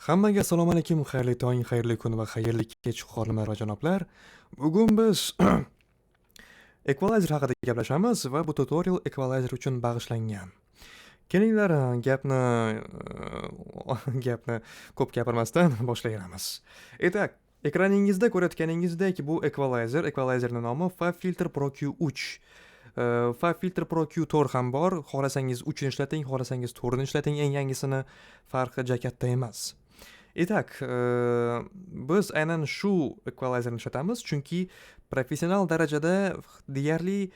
Hammaga assalomu alaykum, xayrli tong, xayrli kun va xayrli kech xonimlar va janoblar. Bugun biz equalizer haqida gaplashamiz va bu tutorial equalizer uchun bag'ishlangan. Kelinglar, gapni ko'p gapirmasdan boshlayveramiz. Etak, ekraningizda ko'rayotganingizdek bu equalizerning nomi FabFilter Pro Q3. FabFilter Pro Q4 ham bor. Xohlasangiz 3 ni ishlating, xohlasangiz 4 ni ishlating, eng yangisini farqi juda katta emas. Etak, biz aynan shu equalizerni ishlatamiz, chunki professional darajada deyarli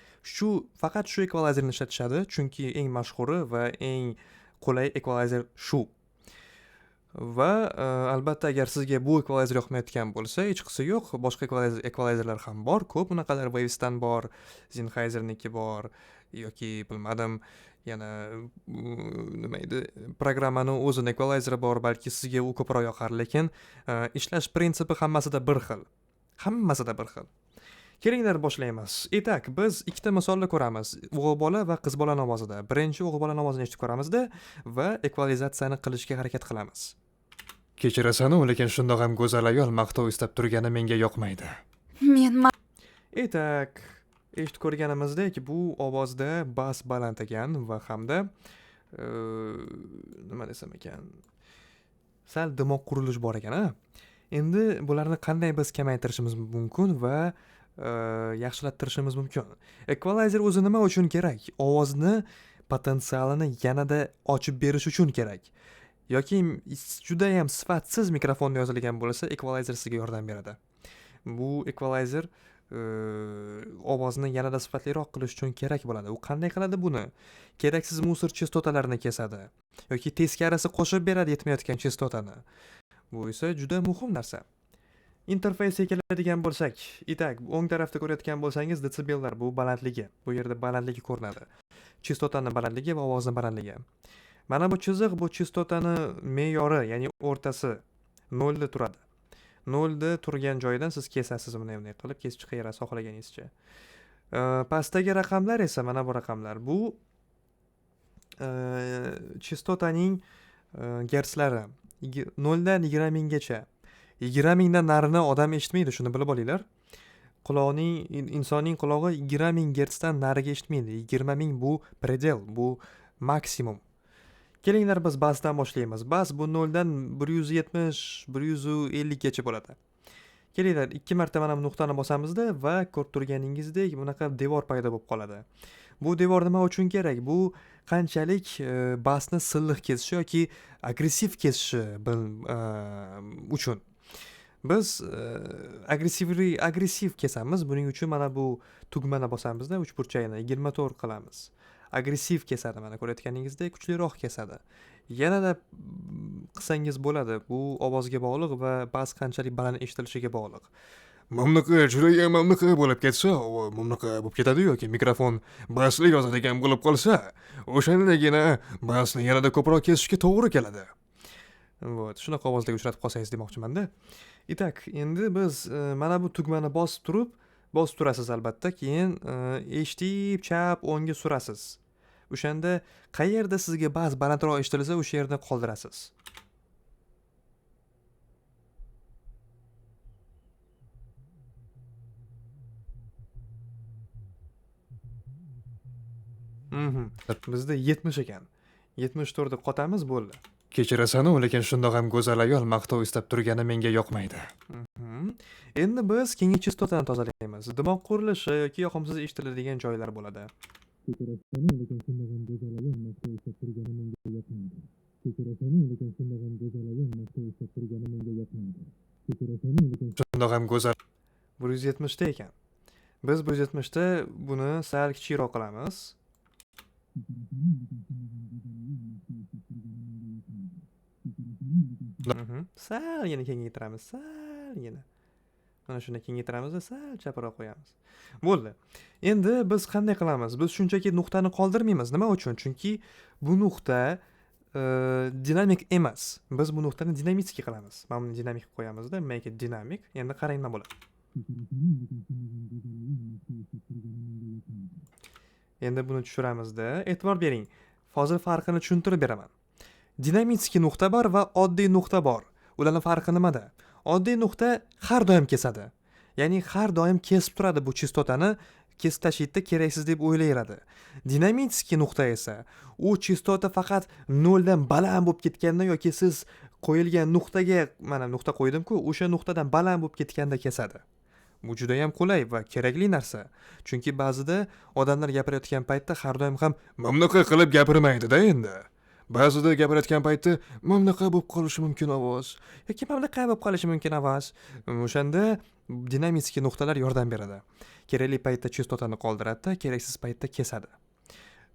faqat shu equalizerni ishlatishadi, chunki eng mashhuri va eng qulay equalizer shu. Va albatta agar sizga bu equalizer yoqmayotgan bo'lsa, hech qisi yo'q, boshqa equalizerlar ham bor, ko'p unaqalar Waves'dan bor, Sennheiser'niki bor yoki bilmadim, yana nima edi, programmani o'zini equalizeri bor, balki sizga u ko'proq yoqar, lekin ishlash prinsipi hammasida bir xil. Hammasida bir xil. Kelinglar boshlaymiz. Etak, biz ikkita misolni ko'ramiz. O'g'il bola va qiz bola ovozida. Birinchi o'g'il bola ovozini eshitib ko'ramizda va equalizatsiyani qilishga harakat qilamiz. Kechirasan-u, lekin shundoq ham go'zal ayol maqtov istab turgani menga yoqmaydi. Etak, eshitib ko'rganimizdek, bu ovozda bas baland ekan va hamda nima desam ekan, sal dimoq qurilish bor ekan. Endi bularni qanday biz kamaytirishimiz mumkin va yaxshilattirishimiz mumkin? Equalizer o'zi nima uchun kerak? Ovozni potensialini yanada ochib berish uchun kerak. Yoki juda ham sifatsiz mikrofonda yozilgan bo'lsa, equalizer sizga yordam beradi. Bu equalizer ovozni yanada sifatliroq qilish uchun kerak bo'ladi. U qanday qiladi buni? Keraksiz musor chastotalarini kesadi yoki teskarisi qo'shib beradi yetmayotgan chastotani. Bu esa juda muhim narsa. Interfeysga keladigan bo'lsak, etak, o'ng tarafda ko'rayotgan bo'lsangiz, desibellar bu balandligi. Bu yerda balandligi ko'rinadi. Chastotani balandligi va ovozni balandligi. Mana bu chiziq bu chastotani me'yori, ya'ni o'rtasi 0 da turadi. 0 da turgan joyidan siz kesasiz, bunday qilib kesib chiqaverasiz xohlaganingizcha. Pastdagi raqamlar esa mana bu raqamlar. Bu chastotaning gertslari 0 dan 20 minggacha. 20 mingdan narini odam eshitmaydi, shuni bilib olinglar. Insonning qulog'i 20 ming gertsdan nariga eshitmaydi. 20 ming bu predel, bu maksimum. Kelinglar biz basdan boshlaymiz. Bas bu 0 dan 170, 150 gacha bo'ladi. Kelinglar, 2 marta mana bu nuqtani bosamizda va ko'rib turganingizdek bunaqa devor paydo bo'lib qoladi. Bu devor nima uchun kerak? Bu qanchalik basni silliq kesishi yoki agressiv kesishi uchun. Biz agressiv kesamiz. Buning uchun mana bu tugmani bosamizda uchburchagini 24 qilamiz. Agressiv kesadi, mana ko'rayotganingizdek kuchliroq kesadi. Yanada qilsangiz bo'ladi. Bu ovozga bog'liq va bas qanchalik baland eshitilishiga bog'liq. Mamnuqa juda mamnuqa bo'lib ketsa, mamnuqa bo'lib ketadi yoki mikrofon basli yozadigan bo'lib qolsa, o'shandagina basni yanada ko'proq kesishga to'g'ri keladi. Vot, shunaqa ovozlarga uchratib qolsangiz demoqchiman-da. Etak, endi biz mana bu tugmani bosib turasiz albatta, keyin eshitib chap o'ngga surasiz. O'shanda qayerda sizga bas balandroq eshitilsa, o'sha yerda qoldirasiz. Bizda 70 ekan. 74 ni qotamiz, bo'ldi. Kechirasan-u, lekin shundoq ham go'zal ayol maqtov istab turgani menga yoqmaydi. Endi biz keyingi chastotani tozalaymiz. Dimoq qurilishi yoki yoqimsiz eshitiladigan joylar bo'ladi. Shundoq ham go'zal 170 ta ekan. Biz 170 ta buni sal kichikroq qilamiz. Sal yana kengaytiramiz, sal yana. Mana shuni kengaytiramiz va sal chaproq qo'yamiz. Bo'ldi. Endi biz qanday qilamiz? Biz shunchaki nuqtani qoldirmaymiz. Nima uchun? Chunki bu nuqta dinamik emas. Biz bu nuqtani dinamik qilamiz. Mana buni dinamik qo'yamizda, make it dynamic. Endi qarang nima bo'ladi. Endi buni tushiramizda, e'tibor bering. Hozir farqini tushuntirib beraman. Dinamik nuqta bor va oddiy nuqta bor. Ularning farqi nimada? Oddiy nuqta har doim kesadi. Ya'ni har doim kesib turadi bu chistotani, kesib tashlaydi, keraksiz deb o'ylayveradi. Dinamitskiy nuqta esa u chistota faqat 0 dan baland bo'lib ketganda yoki siz qo'yilgan nuqtaga, mana nuqta qo'ydim-ku, o'sha nuqtadan baland bo'lib ketganda kesadi. Bu juda ham qulay va kerakli narsa. Chunki ba'zida odamlar gapirayotgan paytda har doim ham "Mamnaqa qilib gapirmaydi-da endi." Ba'zida gapirayotgan paytda "Mamnaqa bo'lib qolishi mumkin ovoz" yoki "Mamnaqa bo'lib qolishi mumkin ovoz". O'shanda dinamitskiy nuqtalar yordam beradi. Kerakli paytda chistotani qoldiradi, keraksiz paytda kesadi.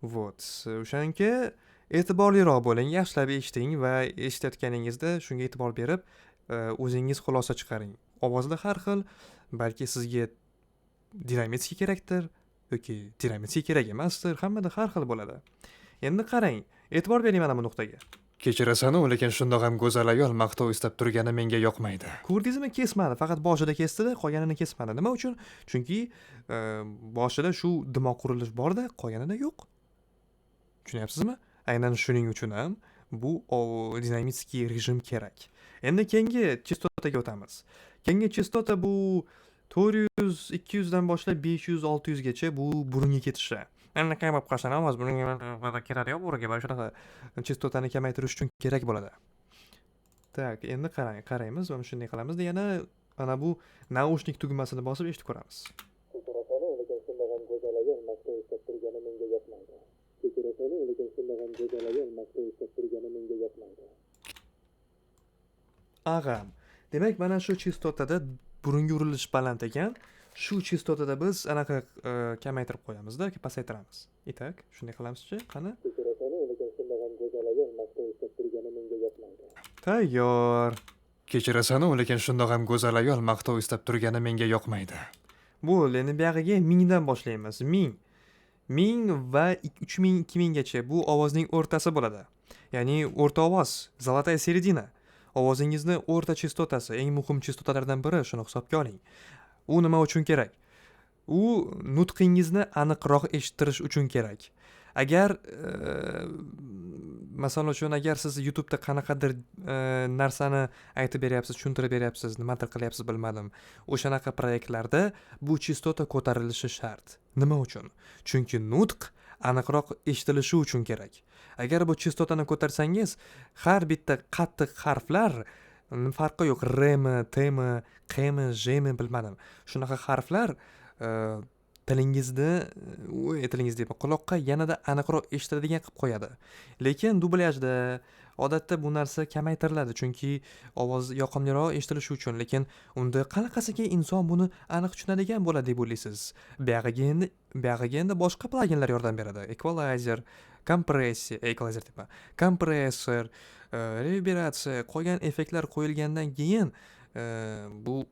Вот. O'shanga e'tiborliroq bo'ling, yaxshilab eshiting va eshitayotganingizda shunga e'tibor berib, o'zingiz xulosa chiqaring. Ovozda har xil, balki sizga dinamitskiy kerakdir yoki dinamitskiy kerak emasdir, hammada har xil bo'ladi. Endi qarang, e'tibor bering mana bu nuqtaga. Kechirasan, lekin shundoq ham go'zal ayol maqtov istab turgani menga yoqmaydi. Ko'rdingizmi, kesmadi, faqat boshida kesdi-da, qolganini kesmadi. Nima uchun? Chunki boshida shu dimoq qurilish bor-da, qolganida yo'q. Tushunyapsizmi? Aynan shuning uchun ham bu dinamitskiy rejim kerak. Endi keyingi chastotaga o'tamiz. Keyingi chastota bu 400, 200 dan boshlab 500, 600 gacha bu burunga ketishi. Endi qay bo'lib qolsa ovoz burunga ketadi-yu, burunga va shunaqa chastotani kamaytirish uchun kerak bo'ladi. Tak, endi qaraymiz va shunday qilamiz. Yana mana bu naushnik tugmasini bosib eshitib ko'ramiz. Ag'am. Demak, mana shu chastotada burunga urilish baland ekan. Shu chastotada biz anaqa kamaytirib qo'yamiz-da, pasaytiramiz. Itak, shunday qilamiz-chi? Qani? Tayyor. Kechirasan, lekin shundoq ham go'zal ayol maqtov istab turgani menga yoqmaydi. Bo'ldi, endi bu yog'iga 1000 dan boshlaymiz. 1000. 1000 va 3000, 2000 gacha bu ovozning o'rtasi bo'ladi. Ya'ni o'rta ovoz, zolotaya seredina. Ovozingizni o'rta chastotasi, eng muhim chastotalardan biri, shuni hisobga oling. U nima uchun kerak? U nutqingizni aniqroq eshittirish uchun kerak. Agar masalan uchun agar siz YouTube'da qanaqadir narsani aytib beryapsiz, tushuntirib beryapsiz, nimadir qilyapsiz bilmadim. O'shanaqa proyektlarda bu chastota ko'tarilishi shart. Nima uchun? Chunki nutq aniqroq eshitilishi uchun kerak. Agar bu chastotani ko'tarsangiz, har bitta qattiq harflar farqi yo'q. R-mi, T-mi, Q-mi, J-mi bilmadim. Shunaqa harflar tilingizda quloqqa yanada aniqroq eshitiladigan qilib qo'yadi. Lekin dublyajda odatda bu narsa kamaytiriladi, chunki ovoz yoqimliroq eshitilishi uchun. Lekin unda qanaqasiga inson buni aniq tushunadigan bo'ladi deb o'ylaysiz? Buyog'iga endi boshqa pluginlar yordam beradi. Equalizer, kompressor, reverberatsiya, qolgan effektlar qo'yilgandan keyin bu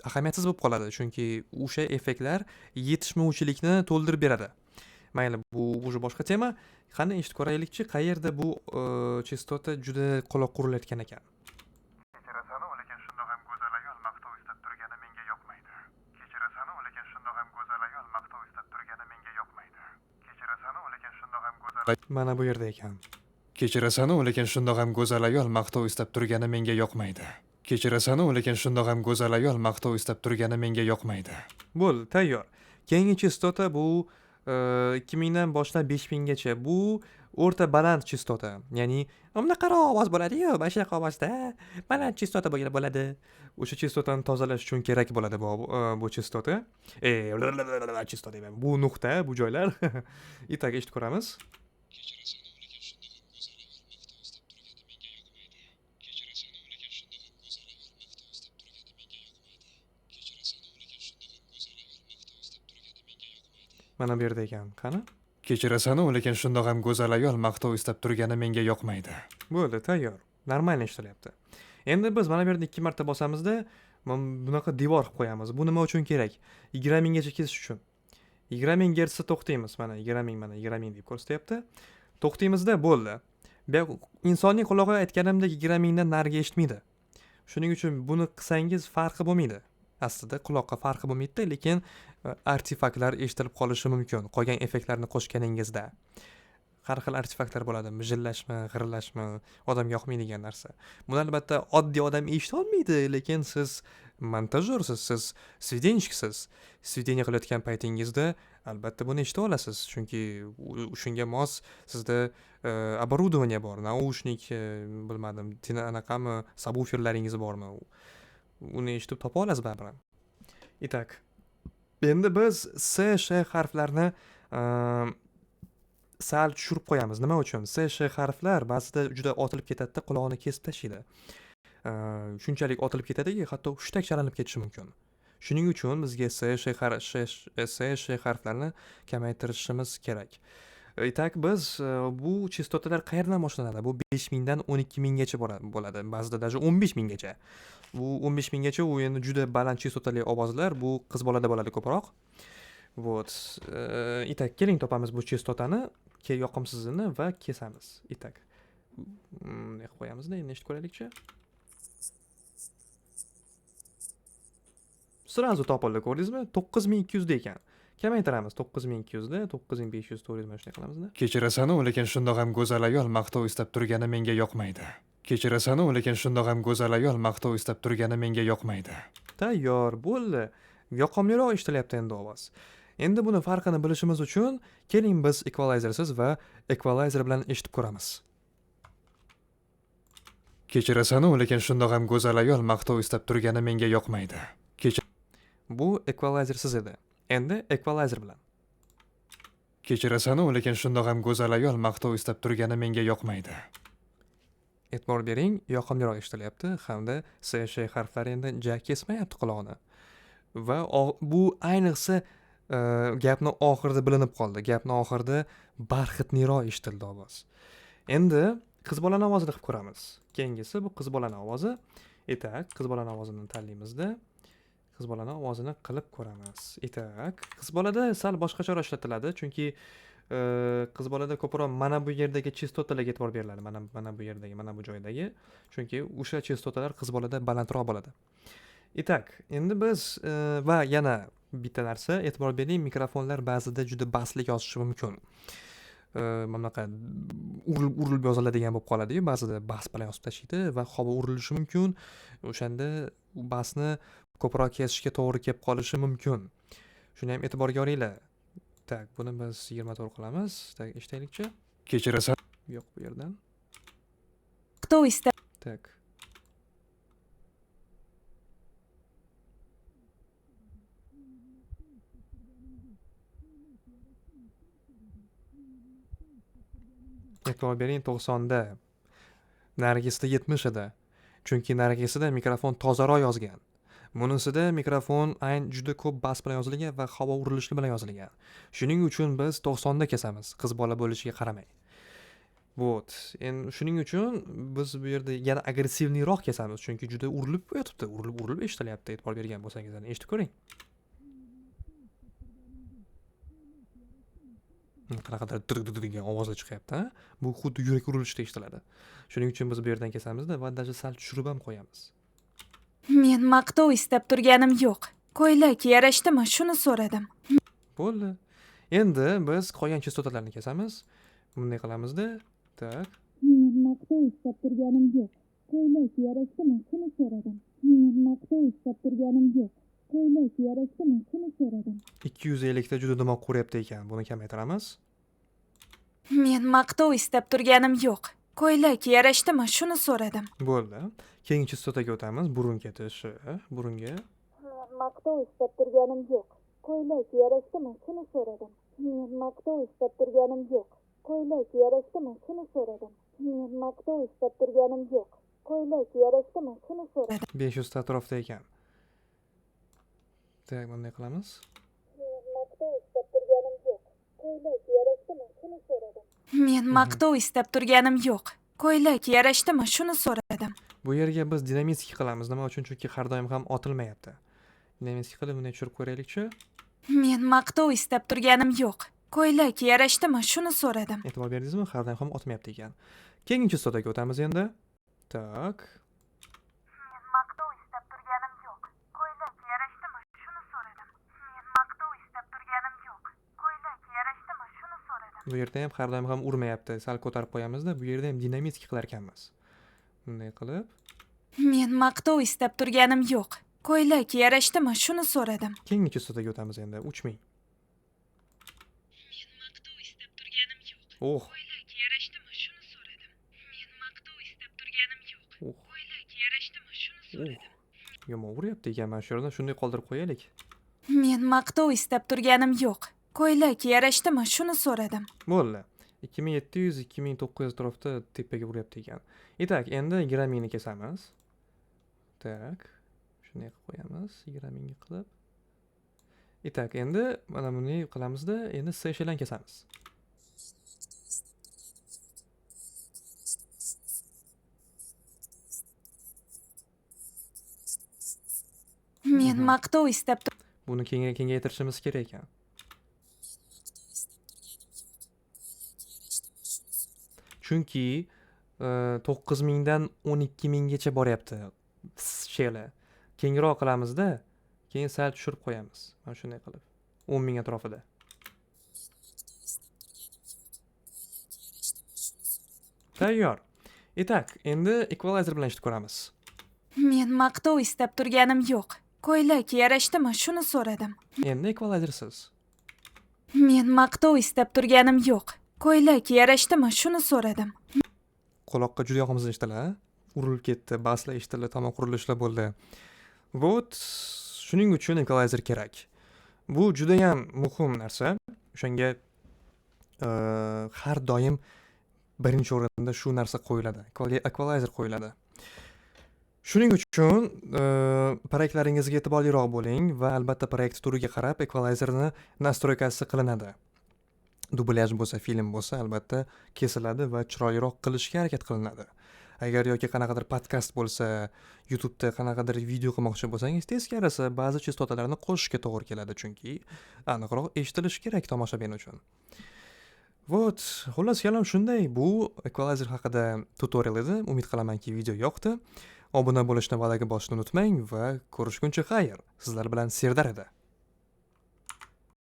ahamiyatsiz bo'lib qoladi, chunki o'sha effektlar yetishmovchilikni to'ldirib beradi. Mayli, bu o'sha boshqa tema. Qani eshitib ko'raylikchi, qayerda bu chastota juda quloq qurilayotgan ekan. Kechirasan, lekin shundoq ham go'zal ayol maqtov istab turgani menga yoqmaydi. Kechirasan, lekin shundoq ham go'zal ayol maqtov istab turgani menga yoqmaydi. Kechirasan, lekin shundoq ham go'zal Mana bu yerda ekan. Kechirasan, lekin shundoq ham go'zal ayol maqtov istab turgani menga yoqmaydi. Kechirasan, lekin shundoq ham go'zal ayol maqtov istab turgani menga yoqmaydi. Bo'ldi, tayyor. Keyingi chastota bu 2000 dan boshlab 5000 gacha. Bu o'rta baland chastota. Ya'ni bunaqaroq ovoz bo'ladi-yu, bashaq ovozda baland chastota bo'ladi. O'sha chastotani tozalash uchun kerak bo'ladi bu chastota. Chastota deyman. Bu nuqta, bu joylar. Itak eshitib ko'ramiz. Mana bu yerda ekan. Qani? Kechirasan, lekin shundoq ham go'zal ayol maqtov istab turgani menga yoqmaydi. Bo'ldi, tayyor. Normal eshitilyapti. Endi biz mana bu yerda 2 marta bosamizda bunaqa devor qilib qo'yamiz. Bu nima uchun kerak? 20 minggacha kesish uchun. 20 ming gertsda to'xtaymiz. Mana 20 ming deb ko'rsatyapti. To'xtaymizda bo'ldi. Insonning qulog'i aytganimdek 20 mingdan nariga eshitmaydi. Shuning uchun buni qilsangiz farqi bo'lmaydi. Aslida quloqqa farqi bo'lmaydi, lekin artefaktlar eshitilib qolishi mumkin qolgan effektlarni qo'shganingizda. har xil artefaktlar bo'ladi. Mijillashmi, g'irlashmi, odamga yoqmaydigan narsa. Buni albatta oddiy odam eshita olmaydi, lekin siz montajyorsiz, siz svidenichkisiz. Svideniya qilayotgan paytingizda albatta buni eshita olasiz, chunki shunga mos sizda оборудование bor, naushnik, bilmadim, anaqami, subwooferlaringiz bormi? Uni eshitib topa olasiz baribir. Itak. Endi biz S, Sh harflarini sal tushirib qo'yamiz. Nima uchun? S, Sh harflar ba'zida juda otilib ketadi, quloqni kesib tashlaydi. Shunchalik otilib ketadiki, hatto hushtak chalinib ketishi mumkin. Shuning uchun bizga S, Sh harflarini kamaytirishimiz kerak. Itak biz bu chastotalar qayerdan boshlanadi? Bu 5000 dan 12000 gacha bo'ladi. Ba'zida даже 15000 gacha. Bu 15000 gacha u endi juda baland chastotali ovozlar, bu qiz bolada bo'ladi ko'proq. Вот. Itak keling topamiz bu chastotani, yoqimsizini va kesamiz. Itak. Bunday qilib qo'yamizda, endi eshitib ko'raylikchi. Sirazu topildi, ko'rdingizmi? 9200 da ekan. Kamaytiramiz 9200 da 9500 to'g'ri mana shunday qilamizda. Kechirasan-u, lekin shundoq ham go'zal ayol maqtov istab turgani menga yoqmaydi. Kechirasan-u, lekin shundoq ham go'zal ayol maqtov istab turgani menga yoqmaydi. Tayyor, bo'ldi. Yoqimliroq eshitilyapti endi ovoz. Endi buni farqini bilishimiz uchun keling biz equalizersiz va equalizer bilan eshitib ko'ramiz. Kechirasan-u, lekin shundoq ham go'zal ayol maqtov istab turgani menga yoqmaydi. Bu equalizersiz edi. Endi equalizer bilan. Kechirasan-u, lekin shundoq ham go'zal ayol maqtov istab turgani menga yoqmaydi. E'tibor bering, yoqimliroq eshitilyapti hamda S, Sh harflari endi ja kesmayapti quloqni. Va bu ayniqsa gapni oxirida bilinib qoldi. Gapni oxirida barxitliroq eshitildi ovoz. Endi qiz bolani ovozini qilib ko'ramiz. Keyingisi bu qiz bolani ovozi. Itak, qiz bolani ovozini tanlaymizda. Qiz bolani ovozini qilib ko'ramiz. Itak, qiz bolada sal boshqacharoq ishlatiladi, chunki qiz bolada ko'proq mana bu yerdagi chastotalarga e'tibor beriladi. Mana bu yerdagi, mana bu joydagi, chunki o'sha chastotalar qiz bolada balandroq bo'ladi. Itak, endi biz va yana bitta narsa, e'tibor bering, mikrofonlar ba'zida juda basli yozishi mumkin. Mana bunaqa urilib yoziladigan bo'lib qoladi-yu, ba'zida bas bilan yozib tashlaydi va havo urilishi mumkin. O'shanda basni ko'proq kesishga to'g'ri kelib qolishi mumkin. Shuni ham e'tiborga olinglar. Tak, buni biz 24 qilamiz. Tak, eshitaylikchi. Kechirasan. Yo'q, bu yerdan. Кто istab? Tak. E'tibor bering, 90da. Nargisda 70 edi. Chunki Nargisda mikrofon tozaroq yozgan. Bunisida mikrofon juda ko'p bas bilan yozilgan va havo urilishi bilan yozilgan. Shuning uchun biz 90da kesamiz, qiz bola bo'lishiga qaramay. Вот. Endi shuning uchun biz bu yerda yana agressivliroq kesamiz, chunki juda urilib yotibdi, urilib eshitilyapti. E'tibor bergan bo'lsangiz, eshitib ko'ring. Qanaqadir degan ovozlar chiqyapti, ha? Bu xuddi yurak urilishida eshitiladi. Shuning uchun biz bu yerdan kesamizda va даже sal tushirib ham qo'yamiz. Men maqtov istab turganim yo'q. Ko'ylak yarashdimi? Shuni so'radim. Bo'ldi. Endi biz qolgan chastotalarni kesamiz. Bunday qilamizda. Tak. Men maqtov istab turganim yo'q. Ko'ylak yarashdimi? Shuni so'radim. Men maqtov istab turganim yo'q. Ko'ylak yarashdimi? Shuni so'radim. 250 ta juda dimoq qo'ryapti ekan. Buni kamaytiramiz. Men maqtov istab turganim yo'q. Ko'ylak yarashdimi? Shuni so'radim. Bo'ldi. Keyingi chastotaga o'tamiz. Burun ketishi. Burunga. Men maqtov istab turganim yo'q. Ko'ylak yarashdimi? Shuni so'radim. Men maqtov istab turganim yo'q. Ko'ylak yarashdimi? Shuni so'radim. Men maqtov istab turganim yo'q. Ko'ylak yarashdimi? Shuni so'radim. 500 ta atrofda ekan. Tak, bunday qilamiz. Men maqtov istab turganim yo'q. Ko'ylak yarashdimi? Shuni so'radim. Men maqtov istab turganim yo'q. Ko'ylak yarashdimi? Shuni so'radim. Bu yerga biz dinamitskiy qilamiz. Nima uchun? Chunki har doim ham otilmayapti. Dinamitskiy qilib bunday tushirib ko'raylikchi. Men maqtov istab turganim yo'q. Ko'ylak yarashdimi? Shuni so'radim. E'tibor berdingizmi? Har doim ham otmayapti ekan. Keyingi chastotaga o'tamiz endi. Tak. Men maqtov istab turganim yo'q. Ko'ylak yarashdimi? Shuni so'radim. Men maqtov istab turganim yo'q. Ko'ylak yarashdimi? Shuni so'radim. Bu yerda ham har doim ham urmayapti. Sal ko'tarib qo'yamizda, bu yerda ham dinamit qilar ekanmiz. Bunday qilib, Men maqtov istab turganim yo'q. Ko'ylak yarashdimi, shuni so'radim. keyingi chastotaga o'tamiz endi. Uchming. Men maqtov istab turganim yo'q. Oh, Ko'ylak yarashdimi, shuni so'radim. Men maqtov istab turganim yo'q. oh, Ko'ylak yarashdimi, shuni oh. so'radim. Yomon uryapti ekan. Mana shu yerdan shunday qoldirib qo'yaylik. Men maqtov istab turganim yo'q. Ko'ylak yarashdimi, shuni so'radim. Bo'ldi. 2700-2900 atrofda tepaga uryapti ekan. Itak, endi gramini kesamiz. Tak. Shunday qilib qo'yamiz. Gramini qilib. Itak, endi mana buni qilamizda, endi seshalan kesamiz. Men maqtov istab Buni kengaytirishimiz kerak ekan. Chunki 9000 dan 12000 gacha boryapti. Sheli. Kengroq qilamizda, keyin sal tushirib qo'yamiz. Mana shunday qilib. 10000 atrofida. Tayyor. Itak, endi equalizer bilan ishni ko'ramiz. Men maqtov istab turganim yo'q. Ko'ylak yarashdimi, shuni so'radim. Endi equalizersiz. Men maqtov istab turganim yo'q. Ko'ylak yarashdimi, shuni so'radim. Quloqqa juda yoqimsiz eshitdilar. Urilib ketdi, baslar eshitdilar, tamom qurilishlar bo'ldi. Вот, shuning uchun equalizer kerak. Bu juda ham muhim narsa. O'shanga har doim birinchi o'rinda shu narsa qo'yiladi. Equalizer qo'yiladi. Shuning uchun proyektlaringizga e'tiborliroq bo'ling va albatta proyekt turiga qarab equalizerni nastroykasi qilinadi. Dublyaj bo'lsa, film bo'lsa, albatta kesiladi va chiroyliroq qilishga harakat qilinadi. Agar yoki qanaqadir podkast bo'lsa, YouTube'da qanaqadir video qilmoqchi bo'lsangiz, teskarisi ba'zi chastotalarni qo'shishga to'g'ri keladi, chunki aniqroq eshitilishi kerak tomoshabin uchun. Вот, xullas kalom shunday. Bu equalizer haqida tutorial edi. Umid qilamanki, video yoqdi. Obuna bo'lishni, va'daga bosishni unutmang va ko'rishguncha xayr. Sizlar bilan Serdar edi.